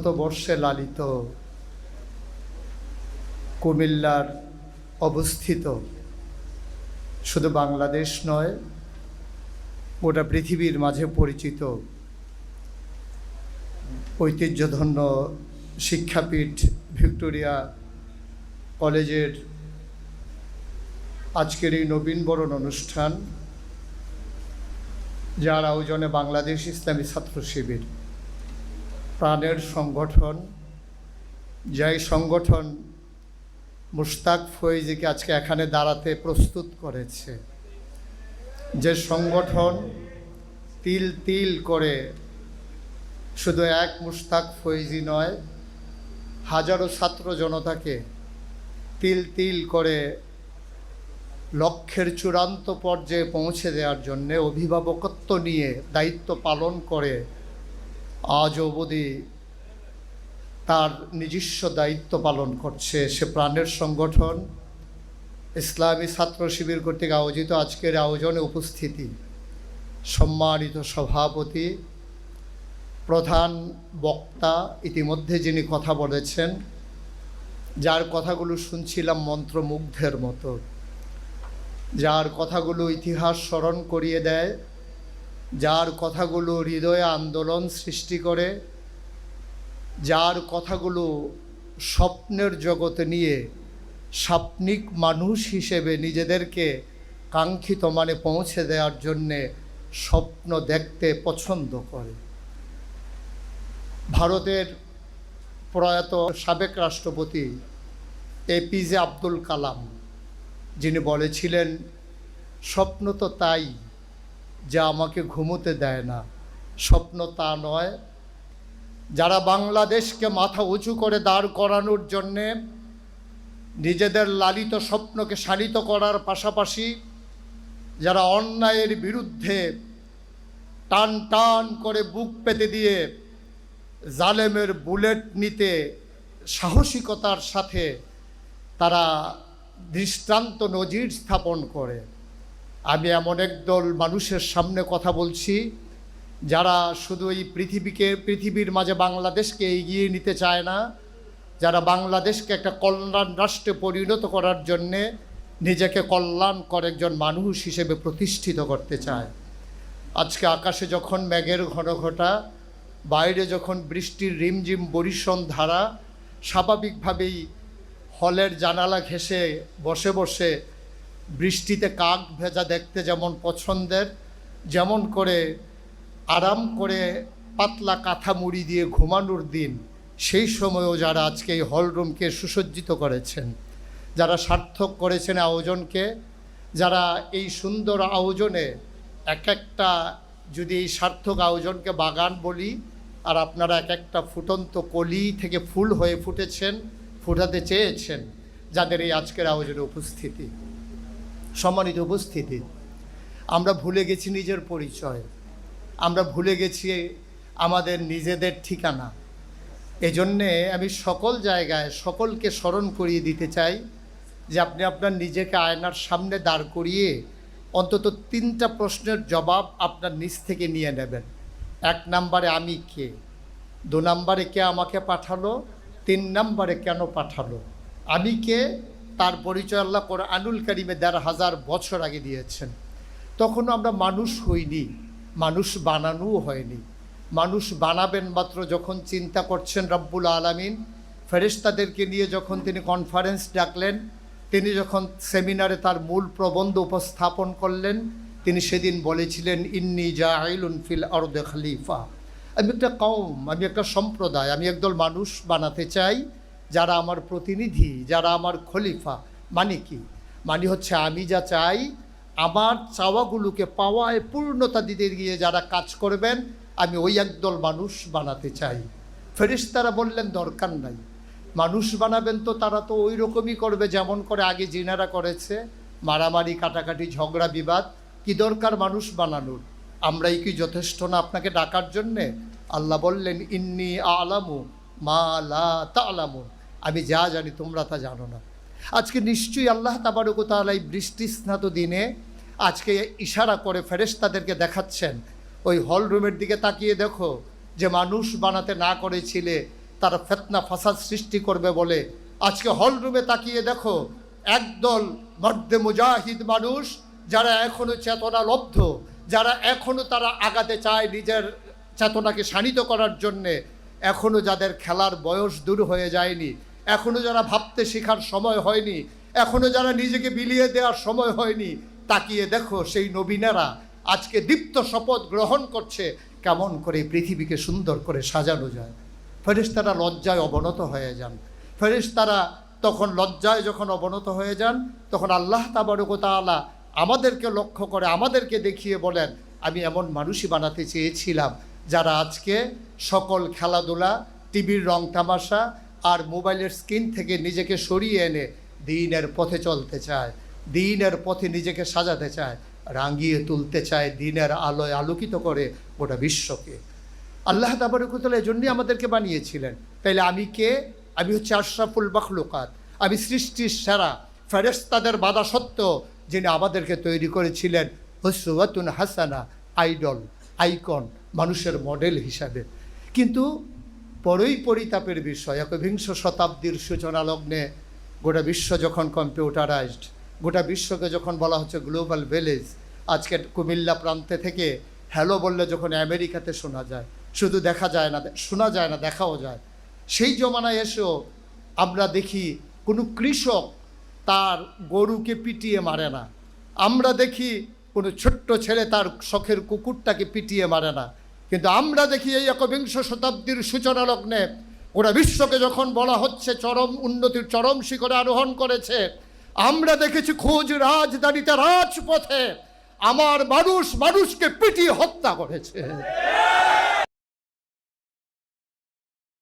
শতবর্ষে লালিত কুমিল্লার অবস্থিত শুধু বাংলাদেশ নয়, গোটা পৃথিবীর মাঝে পরিচিত ঐতিহ্যধন্য শিক্ষাপীঠ ভিক্টোরিয়া কলেজের আজকের এই নবীনবরণ অনুষ্ঠান, যার আয়োজনে বাংলাদেশ ইসলামী ছাত্র শিবির প্রাণের সংগঠন, যাই সংগঠন মুশতাক ফয়েজিকে আজকে এখানে দাঁড়াতে প্রস্তুত করেছে, যে সংগঠন তিল তিল করে শুধু এক মুশতাক ফয়েজি নয়, হাজারো ছাত্র জনতাকে তিল তিল করে লক্ষ্যের চূড়ান্ত পর্যায়ে পৌঁছে দেওয়ার জন্যে অভিভাবকত্ব নিয়ে দায়িত্ব পালন করে আজ অবধি তার নিজস্ব দায়িত্ব পালন করছে। সে প্রাণের সংগঠন ইসলামী ছাত্র শিবির কর্তৃক আয়োজিত আজকের আয়োজনে উপস্থিতি সম্মানিত সভাপতি, প্রধান বক্তা, ইতিমধ্যে যিনি কথা বলেছেন, যার কথাগুলো শুনছিলাম মন্ত্রমুগ্ধের মতো, যার কথাগুলো ইতিহাস স্মরণ করিয়ে দেয়, যার কথাগুলো হৃদয়ে আন্দোলন সৃষ্টি করে, যার কথাগুলো স্বপ্নের জগতে নিয়ে স্বপ্নিক মানুষ হিসেবে নিজেদেরকে কাঙ্ক্ষিত মানে পৌঁছে দেওয়ার জন্যে স্বপ্ন দেখতে পছন্দ করে। ভারতের প্রয়াত সাবেক রাষ্ট্রপতি এপিজে আব্দুল কালাম, যিনি বলেছিলেন, স্বপ্ন তো তাই যা আমাকে ঘুমোতে দেয় না, স্বপ্ন তা নয়। যারা বাংলাদেশকে মাথা উঁচু করে দাঁড় করানোর জন্যে নিজেদের লালিত স্বপ্নকে শানিত করার পাশাপাশি যারা অন্যায়ের বিরুদ্ধে টান টান করে বুক পেতে দিয়ে জালেমের বুলেট নিতে সাহসিকতার সাথে তারা দৃষ্টান্ত নজির স্থাপন করে। আমি এমন একদল মানুষের সামনে কথা বলছি যারা শুধু এই পৃথিবীর মাঝে বাংলাদেশকে এগিয়ে নিতে চায় না, যারা বাংলাদেশকে একটা কল্যাণ রাষ্ট্রে পরিণত করার জন্যে নিজেকে কল্যাণকর একজন মানুষ হিসেবে প্রতিষ্ঠিত করতে চায়। আজকে আকাশে যখন মেঘের ঘনঘটা, বাইরে যখন বৃষ্টির রিমঝিম বরিশন ধারা, স্বাভাবিকভাবেই হলের জানালা ঘেঁষে বসে বসে বৃষ্টিতে কাক ভেজা দেখতে যেমন পছন্দের, যেমন করে আরাম করে পাতলা কাঁথা মুড়ি দিয়ে ঘুমানোর দিন, সেই সময়ও যারা আজকে এই হলরুমকে সুসজ্জিত করেছেন, যারা সার্থক করেছেন আয়োজনকে, যারা এই সুন্দর আয়োজনে এক একটা, যদি এই সার্থক আয়োজনকে বাগান বলি, আর আপনারা এক একটা ফুটন্ত কলি থেকে ফুল হয়ে ফুটেছেন, ফুটাতে চেয়েছেন, যাদের এই আজকের আয়োজনে উপস্থিতি, সম্মানিত উপস্থিতি, আমরা ভুলে গেছি নিজের পরিচয়, আমরা ভুলে গেছি আমাদের নিজেদের ঠিকানা। এজন্যে আমি সকল জায়গায় সকলকে স্মরণ করিয়ে দিতে চাই যে আপনি আপনার নিজেকে আয়নার সামনে দাঁড় করিয়ে অন্তত 3টা প্রশ্নের জবাব আপনার নিজ থেকে নিয়ে নেবেন। 1 নম্বরে আমি কে, 2 নম্বরে কে আমাকে পাঠালো, 3 নম্বরে কেন পাঠালো। আমি কে, তার পরিচয় আল্লাহ কোরআনুল কারীমে ১,৫০০ বছর আগে দিয়েছেন। তখনও আমরা মানুষ হইনি, মানুষ বানানোও হয়নি। মানুষ বানাবেন মাত্র যখন চিন্তা করছেন রব্বুল আলামিন ফেরেশতাদেরকে নিয়ে যখন তিনি কনফারেন্স ডাকলেন, তিনি যখন সেমিনারে তার মূল প্রবন্ধ উপস্থাপন করলেন, তিনি সেদিন বলেছিলেন, ইন্নী জাইলুন ফিল আরদে খলিফা। আমি একটা কওম, আমি একটা সম্প্রদায়, আমি একদল মানুষ বানাতে চাই যারা আমার প্রতিনিধি, যারা আমার খলিফা। মানে কি? মানে হচ্ছে আমি যা চাই আমার চাওয়াগুলোকে পাওয়ায় পূর্ণতা দিতে গিয়ে যারা কাজ করবেন, আমি ওই একদল মানুষ বানাতে চাই। ফেরেশতারা বললেন, দরকার নাই, মানুষ বানাবেন তো তারা তো ওই রকমই করবে যেমন করে আগে জিনারা করেছে, মারামারি, কাটাকাটি, ঝগড়া, বিবাদ। কি দরকার মানুষ বানানোর? আমরাই কি যথেষ্ট না আপনাকে ডাকার জন্যে? আল্লাহ বললেন, ইন্নী আলামু মা লা তা'লামুন, আমি যা জানি তোমরা তা জানো না। আজকে নিশ্চয়ই আল্লাহ তাবারক ওয়া তাআলা এই বৃষ্টি স্নাত দিনে আজকে ইশারা করে ফেরেশতাদেরকে দেখাচ্ছেন, ওই হল রুমের দিকে তাকিয়ে দেখো, যে মানুষ বানাতে না করেছিলে তারা ফিতনা ফাসাদ সৃষ্টি করবে বলে আজকে হলরুমে তাকিয়ে দেখো একদল মর্দে মুজাহিদ মানুষ যারা এখনো চেতনালব্ধ, যারা এখনো তারা আগাতে চায় নিজের চেতনাকে শানিত করার জন্যে, এখনো যাদের খেলার বয়স দূর হয়ে যায়নি, এখনো যারা ভাবতে শেখার সময় হয়নি, এখনো যারা নিজেকে বিলিয়ে দেওয়ার সময় হয়নি, তাকিয়ে দেখো সেই নবীনেরা আজকে দীপ্ত শপথ গ্রহণ করছে কেমন করে পৃথিবীকে সুন্দর করে সাজানো যায়। ফেরেশতারা লজ্জায় অবনত হয়ে যান। ফেরেশতারা তখন লজ্জায় যখন অবনত হয়ে যান, তখন আল্লাহ তাবারক ওয়া তাআলা আমাদেরকে লক্ষ্য করে আমাদেরকে দেখিয়ে বলেন, আমি এমন মানুষই বানাতে চেয়েছিলাম যারা আজকে সকল খেলাধুলা, টিভির রং তামাশা আর মোবাইলের স্ক্রিন থেকে নিজেকে সরিয়ে এনে দ্বীনের পথে চলতে চায়, দ্বীনের পথে নিজেকে সাজাতে চায়, রাঙিয়ে তুলতে চায়, দ্বীনের আলোয় আলোকিত করে গোটা বিশ্বকে। আল্লাহ তাবারক ওয়া তাআলা এজন্যই আমাদেরকে বানিয়েছিলেন। তাইলে আমি কে? আমি হচ্ছে আশরাফুল মাখলুকাত, আমি সৃষ্টির সেরা। ফেরেশতাদের বাধা সত্ত্বেও যিনি আমাদেরকে তৈরি করেছিলেন উসওয়াতুন হাসানা, আইডল, আইকন, মানুষের মডেল হিসাবে। কিন্তু বড়ই পরিতাপের বিষয়, একবিংশ শতাব্দীর সূচনা লগ্নে গোটা বিশ্ব যখন কম্পিউটারাইজড, গোটা বিশ্বকে যখন বলা হচ্ছে গ্লোবাল ভিলেজ, আজকে কুমিল্লা প্রান্তে থেকে হ্যালো বললে যখন আমেরিকাতে শোনা যায়, শুধু দেখা যায় না, শোনা যায় না, দেখাও যায়, সেই জমানায় এসেও আমরা দেখি কোনো কৃষক তার গরুকে পিটিয়ে মারে না। আমরা দেখি কোনো ছোট্ট ছেলে তার শখের কুকুরটাকে পিটিয়ে মারে না। কিন্তু আমরা দেখি এই একবিংশ শতাব্দীর সূচনা লগ্নে ওরা বিশ্বকে যখন বলা হচ্ছে চরম উন্নতির চরম শিখরে আরোহণ করেছে, আমরা দেখেছি খোঁজ রাজধানীতে রাজপথে আমার মানুষ মানুষকে পিটিয়ে হত্যা করেছে।